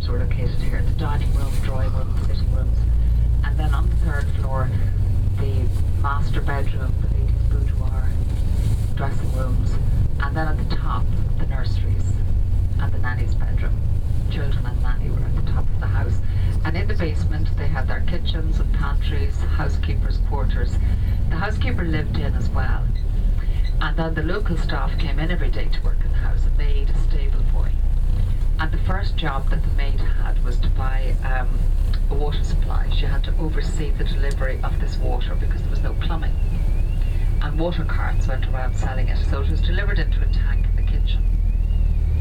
bedrooms were located here, the dining room, drawing room, the sitting rooms. And then on the third floor, the master bedroom, the ladies' boudoir, dressing rooms. And then at the top, the nurseries and the nanny's bedroom. Children and nanny were at the top of the house. And in the basement, they had their kitchens and pantries, housekeepers' quarters. The housekeeper lived in as well. And then the local staff came in every day to work in the house, a maid, a stable boy. And the first job that the maid had was to buy a water supply. She had to oversee the delivery of this water because there was no plumbing. And water carts went around selling it. So it was delivered into a tank in the kitchen.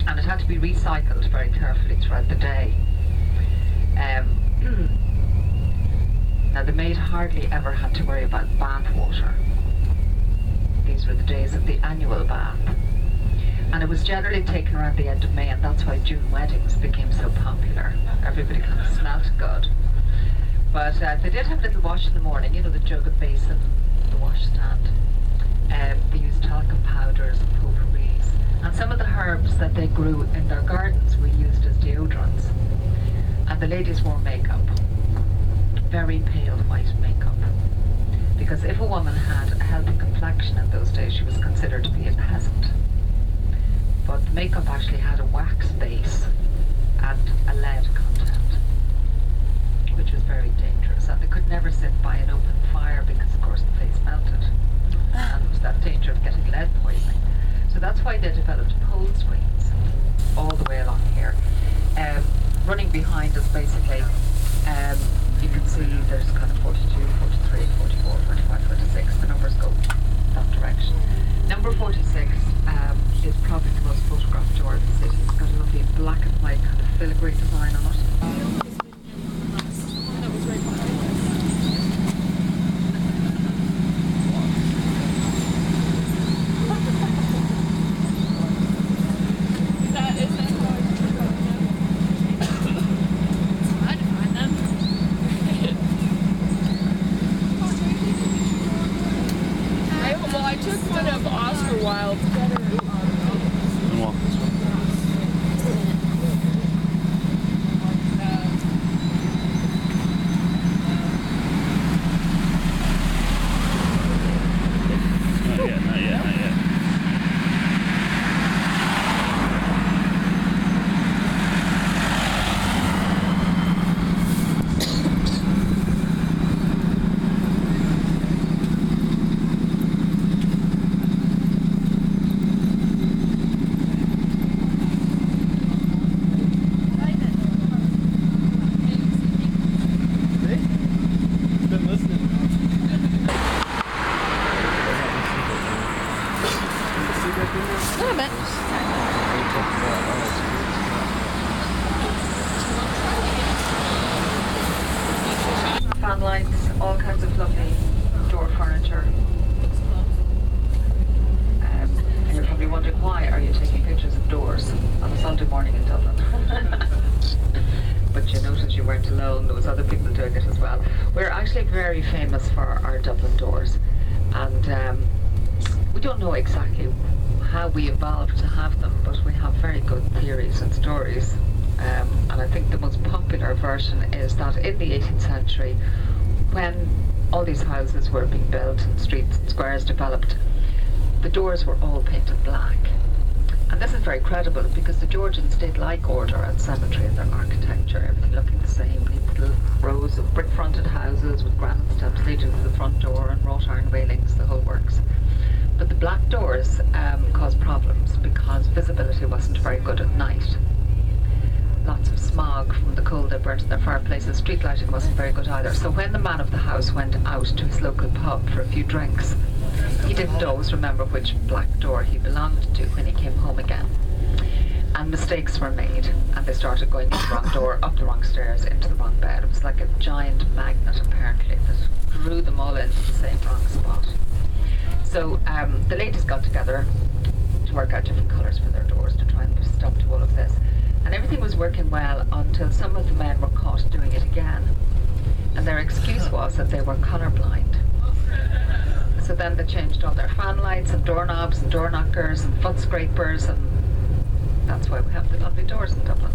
And it had to be recycled very carefully throughout the day. Now the maid hardly ever had to worry about bath water. These were the days of the annual bath. And it was generally taken around the end of May, and that's why June weddings became so popular. Everybody kind of smelt good. But they did have a little wash in the morning, you know, the jug and basin, the washstand. They used talcum powders and potpourris. And some of the herbs that they grew in their gardens were used as deodorants. And the ladies wore makeup, very pale white makeup. Because if a woman had a healthy complexion in those days, she was considered to be a peasant. But the makeup actually had a wax base and a lead content, which was very dangerous. And they could never sit by an open fire because, of course, the face melted. And there was that danger of getting lead poisoning. So that's why they developed pole screens all the way along here. Running behind us, basically, you can see there's kind of 42, 43, 44, 45, 46. The numbers go that direction. Number 46 is probably the most photographed door in the city. It's got a lovely black and white kind of filigree design on it. Fan lights, all kinds of lovely door furniture. And you're probably wondering, why are you taking pictures of doors on a Sunday morning in Dublin? But you notice you weren't alone, there was other people doing it as well. We're actually very famous for our Dublin doors, and we don't know exactly how we evolved to have them, but we have very good theories and stories. And I think the most popular version is that in the 18th century, when all these houses were being built and streets and squares developed, the doors were all painted black. And this is very credible because the Georgians did like order and symmetry in their architecture, everything looking the same, little rows of brick-fronted houses with granite steps leading to the front door and wrought iron railings, the whole works. But the black doors caused problems because visibility wasn't very good at night. Lots of smog from the coal they burnt in their fireplaces. Street lighting wasn't very good either. So when the man of the house went out to his local pub for a few drinks, he didn't always remember which black door he belonged to when he came home again. And mistakes were made, and they started going in the wrong door, up the wrong stairs, into the wrong bed. It was like a giant magnet, apparently, that drew them all into the same wrong spot. So the ladies got together to work out different colours for their doors to try and put a stop to all of this. And everything was working well until some of the men were caught doing it again. And their excuse was that they were colourblind. So then they changed all their fan lights and doorknobs and door knockers and foot scrapers, and that's why we have the lovely doors in Dublin.